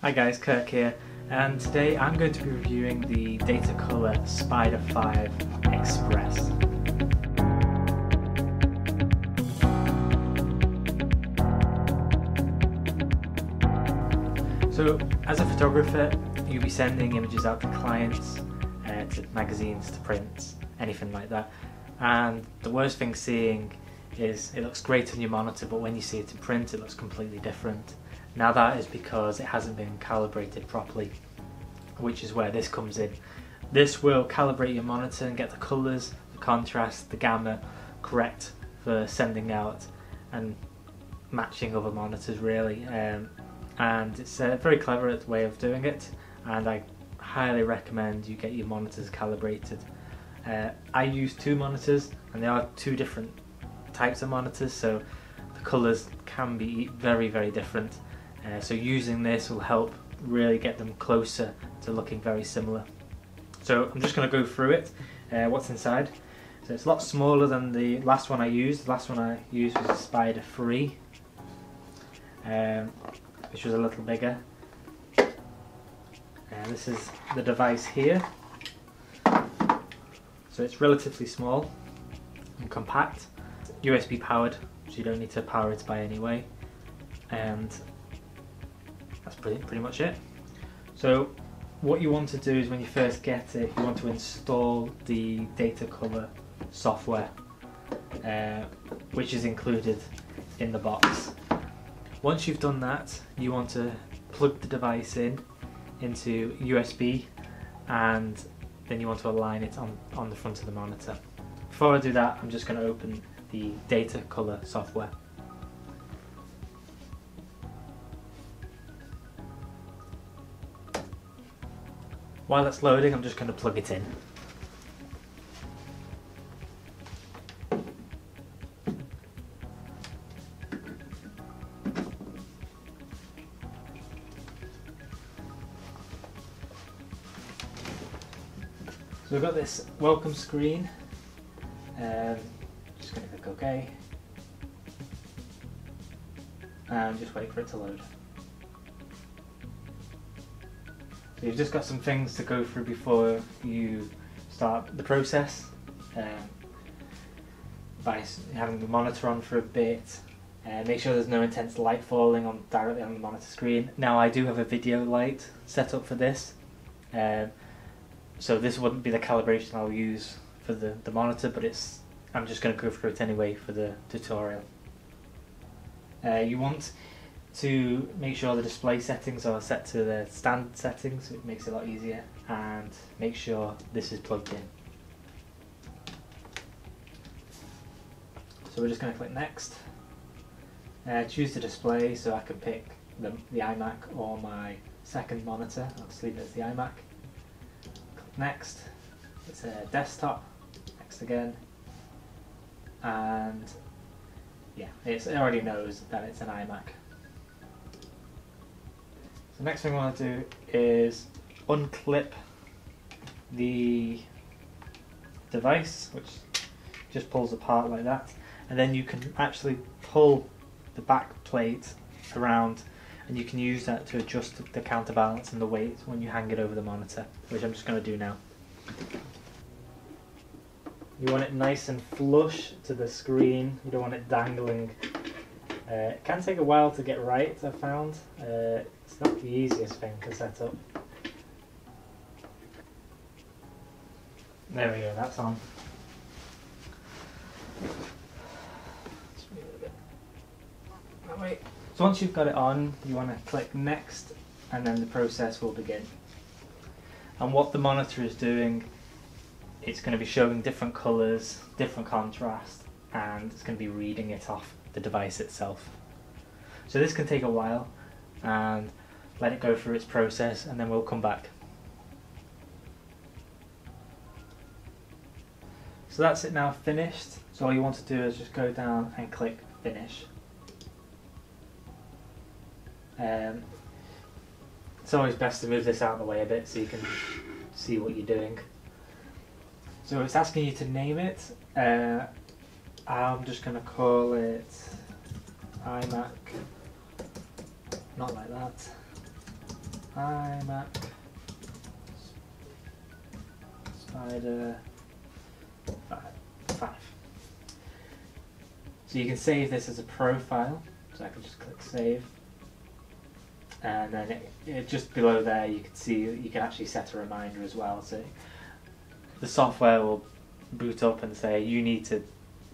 Hi guys, Kirk here, and today I'm going to be reviewing the Datacolor Spyder 5 Express. So as a photographer, you'll be sending images out to clients, to magazines, to prints, anything like that, and the worst thing seeing is it looks great on your monitor, but when you see it in print it looks completely different. Now that is because it hasn't been calibrated properly, which is where this comes in. This will calibrate your monitor and get the colours, the contrast, the gamma correct for sending out and matching other monitors really. And it's a very clever way of doing it, and I highly recommend you get your monitors calibrated. I use two monitors and they are two different types of monitors, so the colours can be very different. So using this will help really get them closer to looking very similar. So I'm just going to go through it, what's inside. So it's a lot smaller than the last one I used. The last one I used was a Spyder 3, which was a little bigger. And this is the device here. So it's relatively small and compact. USB powered, so you don't need to power it by any way. And that's pretty much it. So what you want to do is when you first get it, you want to install the Datacolor software, which is included in the box. Once you've done that, you want to plug the device into USB, and then you want to align it on the front of the monitor. Before I do that, I'm just going to open the Datacolor software. While it's loading, I'm just going to plug it in. So we've got this welcome screen. Just going to click OK. And just wait for it to load. So you've just got some things to go through before you start the process, by having the monitor on for a bit. Make sure there's no intense light falling directly on the monitor screen. Now I do have a video light set up for this, so this wouldn't be the calibration I'll use for the monitor, but I'm just going to go through it anyway for the tutorial. You want to make sure the display settings are set to the standard settings, so it makes it a lot easier, and make sure this is plugged in. So we're just going to click next. Choose the display, so I can pick the iMac or my second monitor. I'll just leave it as the iMac. Click next. It's a desktop. Next again. And yeah, it already knows that it's an iMac. The next thing I want to do is unclip the device, which just pulls apart like that, and then you can actually pull the back plate around, and you can use that to adjust the counterbalance and the weight when you hang it over the monitor, which I'm just going to do now. You want it nice and flush to the screen, you don't want it dangling. It can take a while to get right, I've found. It's not the easiest thing to set up. There we go, that's on. Just move it a bit that way. So once you've got it on, you want to click next, and then the process will begin. And what the monitor is doing, it's going to be showing different colours, different contrast, and it's going to be reading it off the device itself. So this can take a while, and let it go through its process, and then we'll come back. So that's it now finished. So all you want to do is just go down and click finish. It's always best to move this out of the way a bit so you can see what you're doing. So it's asking you to name it. I'm just going to call it iMac, not like that. iMac Spyder 5. So you can save this as a profile, so I can just click save, and then just below there you can see you can actually set a reminder as well, so the software will boot up and say you need to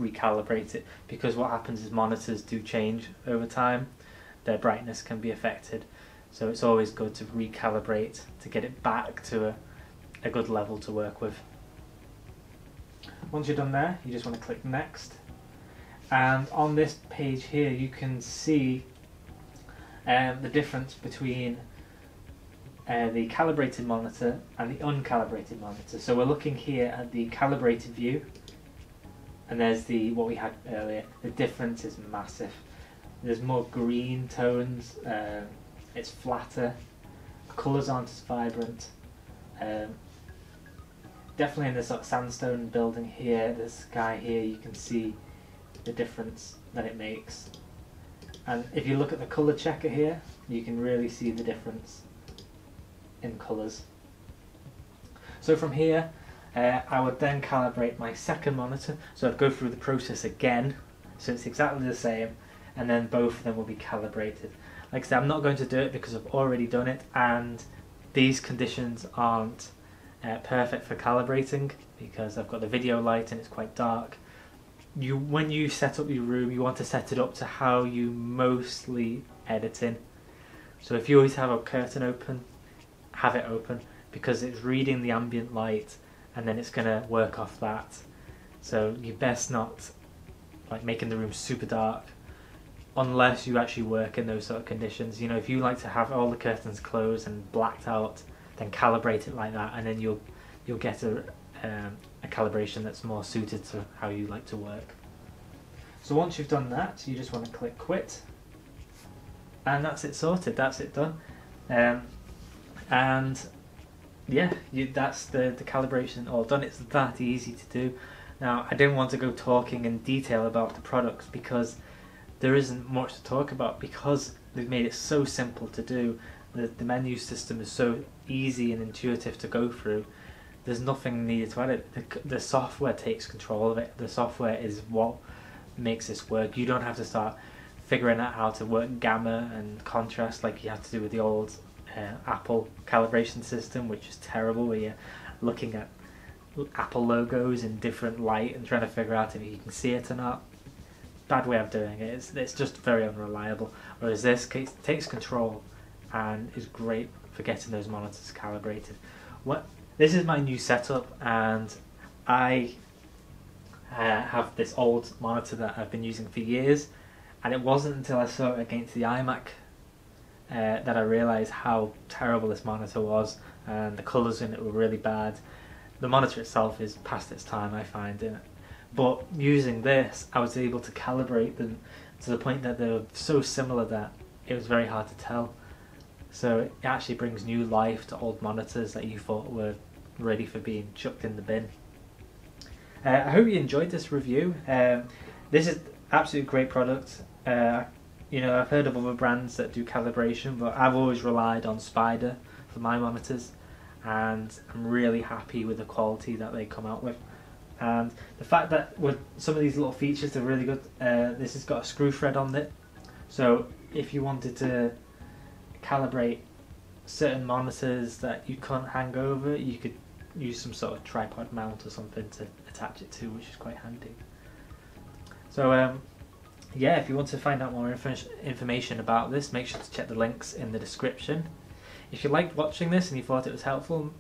recalibrate it, because what happens is monitors do change over time, their brightness can be affected, so it's always good to recalibrate to get it back to a good level to work with. Once you're done there, you just want to click next, and on this page here you can see the difference between the calibrated monitor and the uncalibrated monitor. So we're looking here at the calibrated view, and there's what we had earlier. The difference is massive. There's more green tones, it's flatter, colours aren't as vibrant. Definitely in this sort of sandstone building here, the sky here, you can see the difference that it makes. And if you look at the colour checker here, you can really see the difference in colours. So from here, I would then calibrate my second monitor, so I'd go through the process again, so it's exactly the same, and then both of them will be calibrated. Like I said, I'm not going to do it because I've already done it, and these conditions aren't perfect for calibrating because I've got the video light and it's quite dark. When you set up your room, you want to set it up to how you mostly edit in. So if you always have a curtain open, have it open, because it's reading the ambient light and then it's going to work off that. So you best not like making the room super dark unless you actually work in those sort of conditions. You know, if you like to have all the curtains closed and blacked out, then calibrate it like that, and then you'll get a calibration that's more suited to how you like to work. So once you've done that, you just want to click quit, and that's it sorted, that's it done. And yeah, that's the calibration all done. It's that easy to do. Now, I didn't want to go talking in detail about the products because there isn't much to talk about, because they've made it so simple to do. The menu system is so easy and intuitive to go through. There's nothing needed to edit. The software takes control of it. The software is what makes this work. You don't have to start figuring out how to work gamma and contrast like you have to do with the old Apple calibration system, which is terrible, where you're looking at Apple logos in different light and trying to figure out if you can see it or not. Bad way of doing it. It's just very unreliable. Whereas this case takes control and is great for getting those monitors calibrated. This is my new setup, and I have this old monitor that I've been using for years, and it wasn't until I saw it against the iMac that I realised how terrible this monitor was, and the colours in it were really bad. The monitor itself is past its time, I find, in it. But using this, I was able to calibrate them to the point that they were so similar that it was very hard to tell. So it actually brings new life to old monitors that you thought were ready for being chucked in the bin. I hope you enjoyed this review. This is absolutely great product. You know, I've heard of other brands that do calibration, but I've always relied on Spyder for my monitors, and I'm really happy with the quality that they come out with. And the fact that with some of these little features, they're really good. This has got a screw thread on it, so if you wanted to calibrate certain monitors that you can't hang over, you could use some sort of tripod mount or something to attach it to, which is quite handy. So yeah, if you want to find out more information about this, make sure to check the links in the description. If you liked watching this and you thought it was helpful,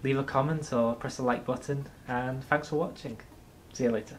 leave a comment or press the like button, and thanks for watching. See you later.